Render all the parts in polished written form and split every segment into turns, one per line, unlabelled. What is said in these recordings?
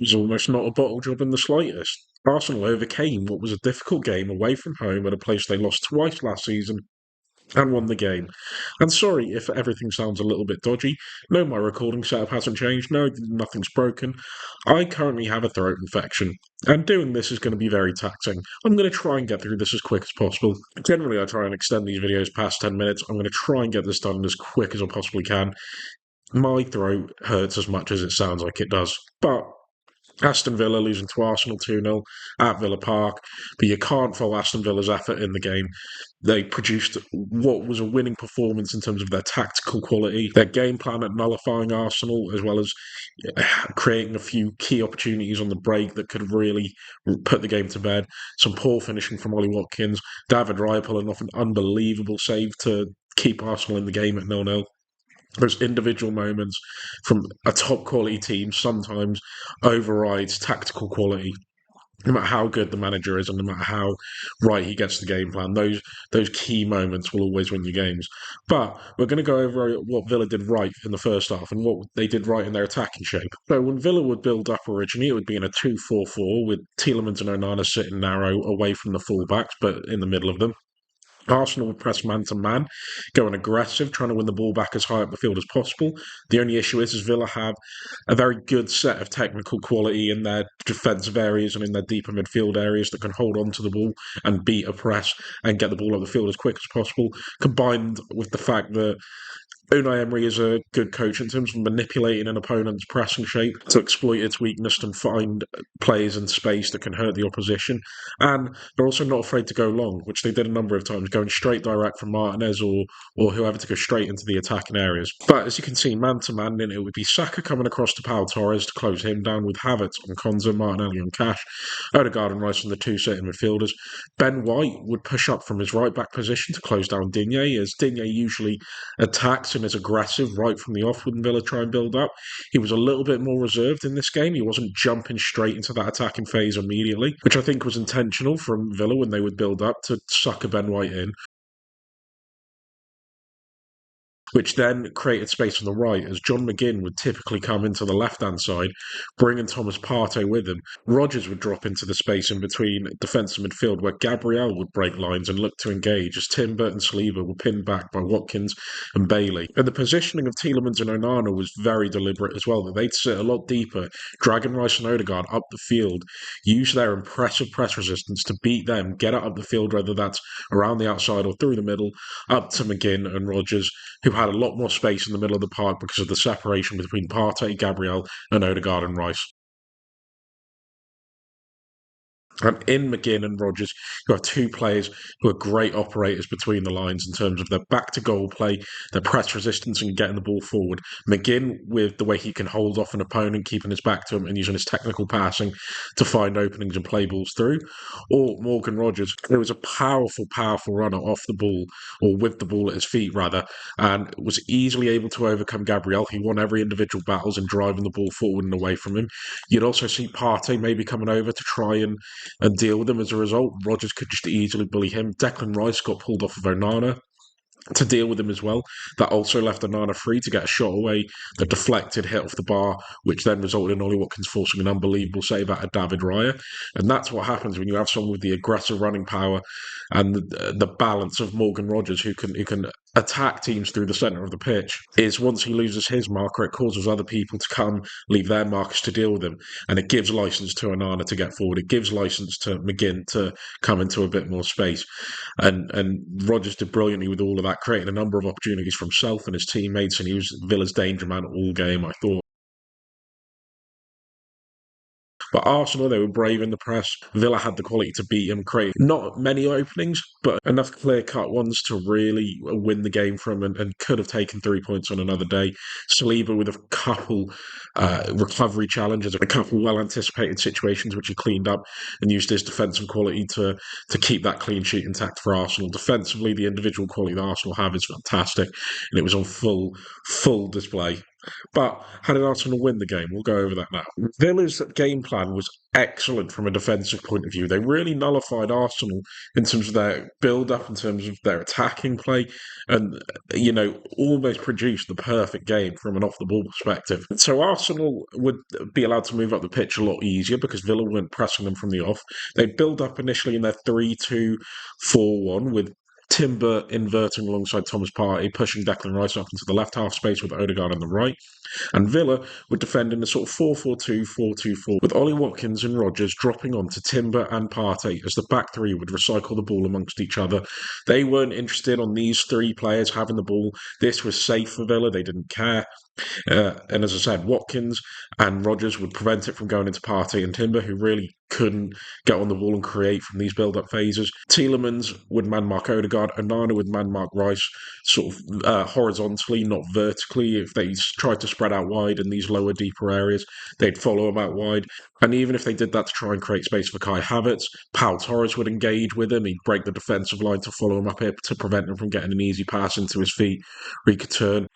was almost not a bottle job in the slightest. Arsenal overcame what was a difficult game away from home at a place they lost twice last season and won the game. And sorry if everything sounds a little bit dodgy. No, my recording setup hasn't changed. No, nothing's broken. I currently have a throat infection, and doing this is going to be very taxing. I'm going to try and get through this as quick as possible. Generally, I try and extend these videos past 10 minutes. I'm going to try and get this done as quick as I possibly can. My throat hurts as much as it sounds like it does, but Aston Villa losing to Arsenal 2-0 at Villa Park, but you can't fault Aston Villa's effort in the game. They produced what was a winning performance in terms of their tactical quality, their game plan at nullifying Arsenal, as well as creating a few key opportunities on the break that could really put the game to bed. Some poor finishing from Ollie Watkins, David Raya pulling off an unbelievable save to keep Arsenal in the game at 0-0. Those individual moments from a top quality team sometimes overrides tactical quality. No matter how good the manager is, and no matter how right he gets the game plan, those key moments will always win you games. But we're going to go over what Villa did right in the first half and what they did right in their attacking shape. So when Villa would build up originally, it would be in a 2-4-4 with Tielemans and Onana sitting narrow away from the fullbacks, but in the middle of them. Arsenal would press man to man, going aggressive, trying to win the ball back as high up the field as possible. The only issue is Villa have a very good set of technical quality in their defensive areas and in their deeper midfield areas that can hold on to the ball and beat a press and get the ball up the field as quick as possible, combined with the fact that Unai Emery is a good coach in terms of manipulating an opponent's pressing shape to exploit its weakness and find players in space that can hurt the opposition. And they're also not afraid to go long, which they did a number of times, going straight direct from Martinez or whoever to go straight into the attacking areas. But as you can see, man to man, it would be Saka coming across to Pau Torres to close him down with Havertz on Konza, Martinelli on Cash, Odegaard and Rice on the two sitting midfielders. Ben White would push up from his right back position to close down Digne, as Digne usually attacks and is aggressive right from the off when Villa try and build up. He was a little bit more reserved in this game. He wasn't jumping straight into that attacking phase immediately, which I think was intentional from Villa when they would build up to sucker Ben White in, which then created space on the right as John McGinn would typically come into the left-hand side, bringing Thomas Partey with him. Rodgers would drop into the space in between defence and midfield where Gabriel would break lines and look to engage as Timber and Saliba were pinned back by Watkins and Bailey. And the positioning of Tielemans and Onana was very deliberate as well, that they'd sit a lot deeper, dragging Rice and Odegaard up the field, use their impressive press resistance to beat them, get it up the field, whether that's around the outside or through the middle, up to McGinn and Rodgers, who had a lot more space in the middle of the park because of the separation between Partey, Gabriel, and Odegaard and Rice. And in McGinn and Rodgers, you have two players who are great operators between the lines in terms of their back to goal play, their press resistance, and getting the ball forward. McGinn, with the way he can hold off an opponent, keeping his back to him, and using his technical passing to find openings and play balls through. Or Morgan Rodgers, who was a powerful, powerful runner off the ball, or with the ball at his feet, rather, and was easily able to overcome Gabriel. He won every individual battles in driving the ball forward and away from him. You'd also see Partey maybe coming over to try and deal with him as a result. Rodgers could just easily bully him. Declan Rice got pulled off of Onana to deal with him as well. That also left Onana free to get a shot away that deflected, hit off the bar, which then resulted in Ollie Watkins forcing an unbelievable save out of David Raya. And that's what happens when you have someone with the aggressive running power and the balance of Morgan Rodgers who can attack teams through the centre of the pitch. Is once he loses his marker, it causes other people to come, leave their markers to deal with him. And it gives license to Onana to get forward. It gives license to McGinn to come into a bit more space. And Rodgers did brilliantly with all of that, creating a number of opportunities for himself and his teammates, and he was Villa's danger man all game, I thought. But Arsenal, they were brave in the press. Villa had the quality to beat him, create not many openings, but enough clear-cut ones to really win the game for him and could have taken 3 points on another day. Saliba with a couple recovery challenges, a couple well-anticipated situations which he cleaned up and used his defensive quality to keep that clean sheet intact for Arsenal. Defensively, the individual quality that Arsenal have is fantastic, and it was on full display But how did Arsenal win the game? We'll go over that now. Villa's game plan was excellent from a defensive point of view. They really nullified Arsenal in terms of their build up, in terms of their attacking play, and almost produced the perfect game from an off the ball perspective. So Arsenal would be allowed to move up the pitch a lot easier because Villa weren't pressing them from the off. They build up initially in their 3-2-4-1 with Timber inverting alongside Thomas Partey, pushing Declan Rice up into the left half space with Odegaard on the right. And Villa would defend in a sort of 4-4-2, 4-2-4, with Ollie Watkins and Rodgers dropping onto Timber and Partey as the back three would recycle the ball amongst each other. They weren't interested on these three players having the ball. This was safe for Villa. They didn't care. And as I said, Watkins and Rodgers would prevent it from going into Partey and Timber, who really couldn't get on the ball and create from these build-up phases. Tielemans would man-mark Odegaard, Onana would man-mark Rice sort of horizontally, not vertically. If they tried to spread out wide in these lower, deeper areas, they'd follow him out wide. And even if they did that to try and create space for Kai Havertz, Pau Torres would engage with him. He'd break the defensive line to follow him up here to prevent him from getting an easy pass into his feet where he could turn.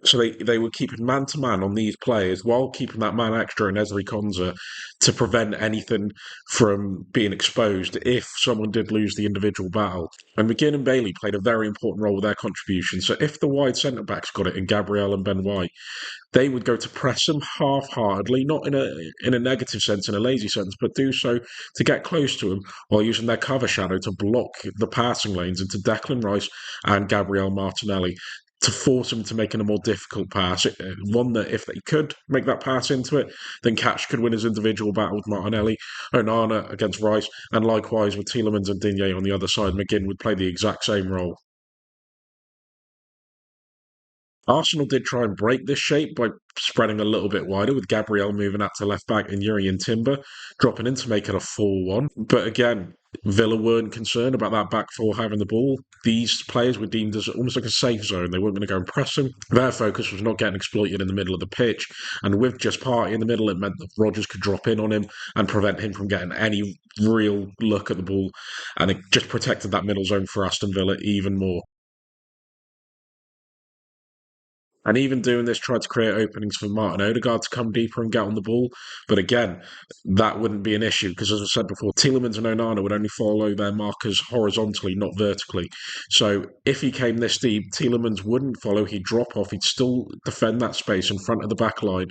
So they were keeping man to man on these players while keeping that man extra in Ezri Konza to prevent anything from being exposed if someone did lose the individual battle. And McGinn and Bailey played a very important role with their contribution. So if the wide centre backs got it in Gabriel and Ben White, they would go to press them half-heartedly, not in a negative sense, in a lazy sense, but do so to get close to them while using their cover shadow to block the passing lanes into Declan Rice and Gabriel Martinelli to force him to making a more difficult pass. One that if they could make that pass into it, then Catch could win his individual battle with Martinelli, Onana against Rice, and likewise with Tielemans and Digne on the other side, McGinn would play the exact same role. Arsenal did try and break this shape by spreading a little bit wider, with Gabriel moving out to left back and Yuri and Timber dropping in to make it a 4-1. But again, Villa weren't concerned about that back four having the ball. These players were deemed as almost like a safe zone. They weren't going to go and press them. Their focus was not getting exploited in the middle of the pitch. And with just Partey in the middle, it meant that Rodgers could drop in on him and prevent him from getting any real look at the ball. And it just protected that middle zone for Aston Villa even more. And even doing this tried to create openings for Martin Odegaard to come deeper and get on the ball. But again, that wouldn't be an issue because, as I said before, Tielemans and Onana would only follow their markers horizontally, not vertically. So if he came this deep, Tielemans wouldn't follow. He'd drop off. He'd still defend that space in front of the back line.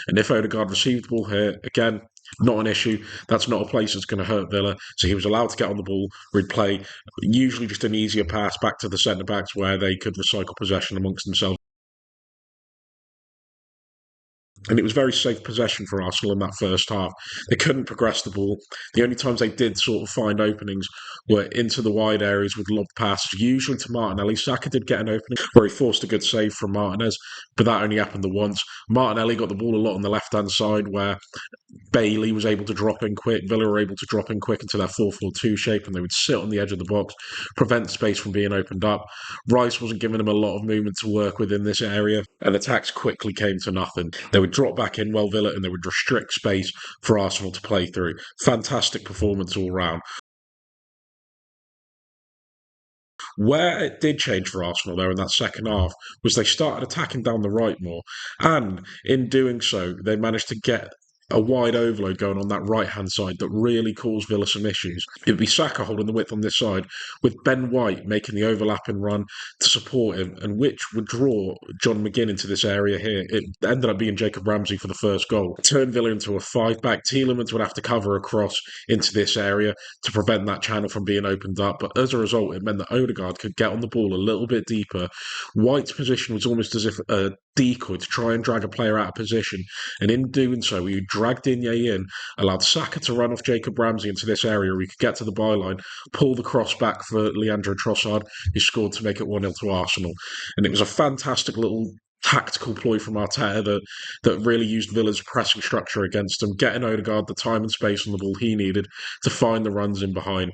And if Odegaard received the ball here, again, not an issue. That's not a place that's going to hurt Villa. So he was allowed to get on the ball. We'd play usually just an easier pass back to the centre backs where they could recycle possession amongst themselves. And it was very safe possession for Arsenal in that first half. They couldn't progress the ball. The only times they did sort of find openings were into the wide areas with lob passes, usually to Martinelli. Saka did get an opening where he forced a good save from Martinez, but that only happened the once. Martinelli got the ball a lot on the left-hand side where Bailey was able to drop in quick. Villa were able to drop in quick into their 4-4-2 shape, and they would sit on the edge of the box, prevent space from being opened up. Rice wasn't giving them a lot of movement to work with in this area, and attacks quickly came to nothing. They would drop back in well Villa, and they would restrict space for Arsenal to play through. Fantastic performance all round. Where it did change for Arsenal, though, in that second half, was they started attacking down the right more. And in doing so, they managed to get a wide overload going on that right hand side that really caused Villa some issues. It would be Saka holding the width on this side, with Ben White making the overlapping run to support him, and which would draw John McGinn into this area here. It ended up being Jacob Ramsey for the first goal. Turned Villa into a five back. Tielemans would have to cover across into this area to prevent that channel from being opened up. But as a result, it meant that Odegaard could get on the ball a little bit deeper. White's position was almost as if a decoy to try and drag a player out of position. And in doing so, he dragged Digne in, allowed Saka to run off Jacob Ramsey into this area where he could get to the byline, pull the cross back for Leandro Trossard, who scored to make it 1-0 to Arsenal. And it was a fantastic little tactical ploy from Arteta that really used Villa's pressing structure against him, getting Odegaard the time and space on the ball he needed to find the runs in behind.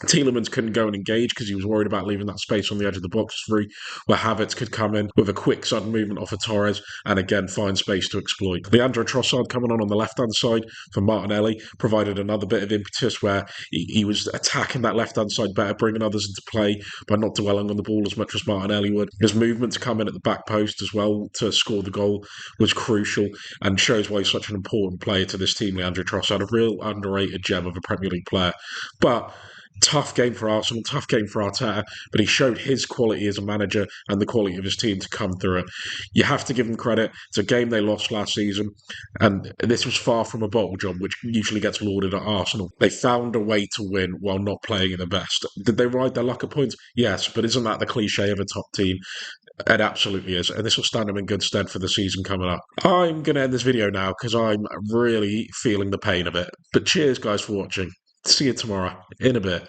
Tielemans couldn't go and engage because he was worried about leaving that space on the edge of the box three, where Havertz could come in with a quick sudden movement off of Torres and again find space to exploit. Leandro Trossard coming on the left-hand side for Martinelli provided another bit of impetus where he was attacking that left-hand side better, bringing others into play by not dwelling on the ball as much as Martinelli would. His movement to come in at the back post as well to score the goal was crucial and shows why he's such an important player to this team, Leandro Trossard, a real underrated gem of a Premier League player. But tough game for Arsenal, tough game for Arteta, but he showed his quality as a manager and the quality of his team to come through it. You have to give him credit. It's a game they lost last season, and this was far from a bottle job, which usually gets lauded at Arsenal. They found a way to win while not playing at the best. Did they ride their luck at points? Yes, but isn't that the cliche of a top team? It absolutely is, and this will stand them in good stead for the season coming up. I'm going to end this video now because I'm really feeling the pain of it. But cheers, guys, for watching. See you tomorrow in a bit.